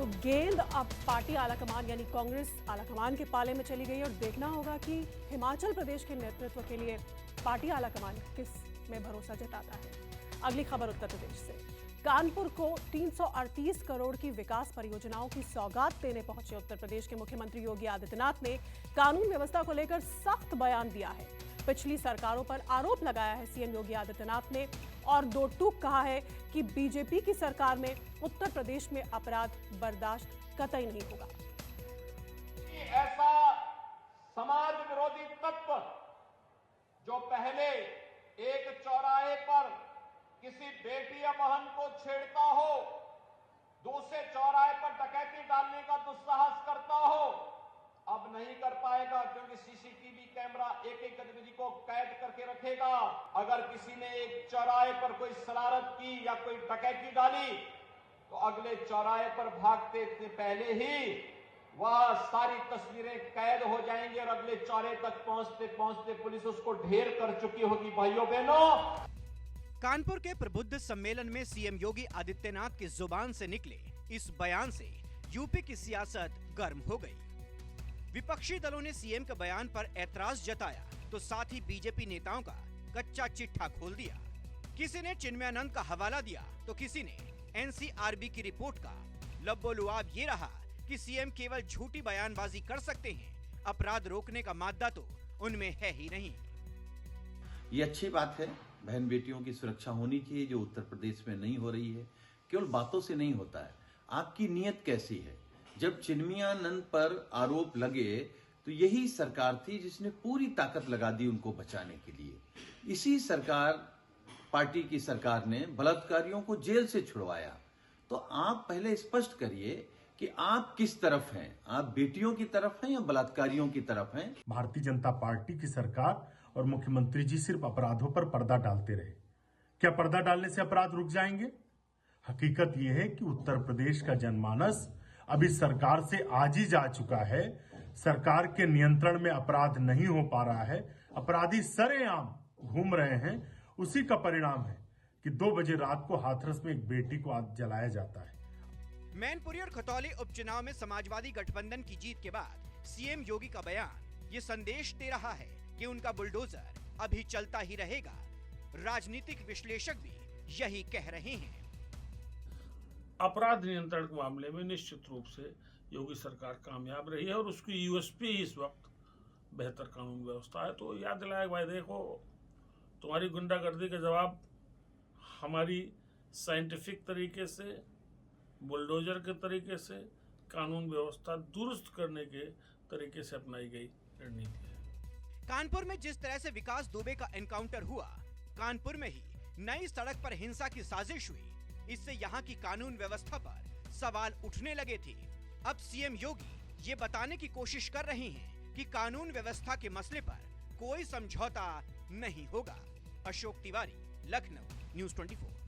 तो गेंद अब पार्टी आलाकमान यानी कांग्रेस आलाकमान के पाले में चली गई और देखना होगा कि हिमाचल प्रदेश के नेतृत्व के लिए पार्टी आलाकमान किस में भरोसा जताता है। अगली खबर उत्तर प्रदेश से। कानपुर को 338 करोड़ की विकास परियोजनाओं की सौगात देने पहुंचे उत्तर प्रदेश के मुख्यमंत्री योगी आदित्यनाथ ने कानून व्यवस्था को लेकर सख्त बयान दिया है। पिछली सरकारों पर आरोप लगाया है सीएम योगी आदित्यनाथ ने और दो टूक कहा है कि बीजेपी की सरकार में उत्तर प्रदेश में अपराध बर्दाश्त कतई नहीं होगा। ऐसा समाज विरोधी तत्व जो पहले एक चौराहे पर किसी बेटी या बहन को छेड़ता हो, दूसरे चौराहे पर डकैती डालने का दुस्साहस करता हो, अब नहीं कर पाएगा क्योंकि सीसीटीवी कैमरा एक एक गतिविधि को कैद करके रखेगा। अगर किसी ने एक चौराहे पर कोई शरारत की या कोई डकैती डाली तो अगले चौराहे पर भागते से पहले ही वह सारी तस्वीरें कैद हो जाएंगी और अगले चौराहे तक पहुंचते पहुंचते पुलिस उसको ढेर कर चुकी होगी। भाइयों बहनों, कानपुर के प्रबुद्ध सम्मेलन में सीएम योगी आदित्यनाथ की जुबान से निकले इस बयान से यूपी की सियासत गर्म हो गई। विपक्षी दलों ने सीएम के बयान पर ऐतराज जताया तो साथ ही बीजेपी नेताओं का कच्चा चिट्ठा खोल दिया। किसी ने चिन्मयानंद का हवाला दिया तो किसी ने एनसीआरबी की रिपोर्ट का। लब्बो-लुआब ये रहा कि सीएम केवल झूठी बयानबाजी कर सकते हैं, अपराध रोकने का मादा तो उनमें है ही नहीं। ये अच्छी बात है, बहन बेटियों की सुरक्षा होनी चाहिए जो उत्तर प्रदेश में नहीं हो रही है। केवल बातों से नहीं होता है, आपकी नीयत कैसी है। जब चिन्मयानंद पर आरोप लगे तो यही सरकार थी जिसने पूरी ताकत लगा दी उनको बचाने के लिए। इसी सरकार, पार्टी की सरकार ने बलात्कारियों को जेल से छुड़वाया। तो आप पहले स्पष्ट करिए कि आप किस तरफ हैं, आप बेटियों की तरफ हैं या बलात्कारियों की तरफ हैं। भारतीय जनता पार्टी की सरकार और मुख्यमंत्री जी सिर्फ अपराधों पर पर्दा डालते रहे। क्या पर्दा डालने से अपराध रुक जाएंगे? हकीकत यह है कि उत्तर प्रदेश का जनमानस अभी सरकार से आज ही जा चुका है। सरकार के नियंत्रण में अपराध नहीं हो पा रहा है, अपराधी सरेआम घूम रहे हैं। उसी का परिणाम है कि 2 बजे रात को हाथरस में एक बेटी को आग जलाया जाता है। मैनपुरी और खतौली उपचुनाव में समाजवादी गठबंधन की जीत के बाद सीएम योगी का बयान ये संदेश दे रहा है कि उनका बुलडोजर अभी चलता ही रहेगा। राजनीतिक विश्लेषक भी यही कह रहे हैं। अपराध नियंत्रण के मामले में निश्चित रूप से योगी सरकार कामयाब रही है और उसकी यूएसपी इस वक्त बेहतर कानून व्यवस्था है। तो याद दिलाया भाई, देखो तुम्हारी गुंडागर्दी का जवाब हमारी साइंटिफिक तरीके से, बुलडोजर के तरीके से, कानून व्यवस्था दुरुस्त करने के तरीके से अपनाई गई रणनीति है। कानपुर में जिस तरह से विकास दुबे का एनकाउंटर हुआ, कानपुर में ही नई सड़क पर हिंसा की साजिश हुई, इससे यहाँ की कानून व्यवस्था पर सवाल उठने लगे थे। अब सीएम योगी ये बताने की कोशिश कर रहे हैं कि कानून व्यवस्था के मसले पर कोई समझौता नहीं होगा। अशोक तिवारी, लखनऊ, न्यूज़ 24।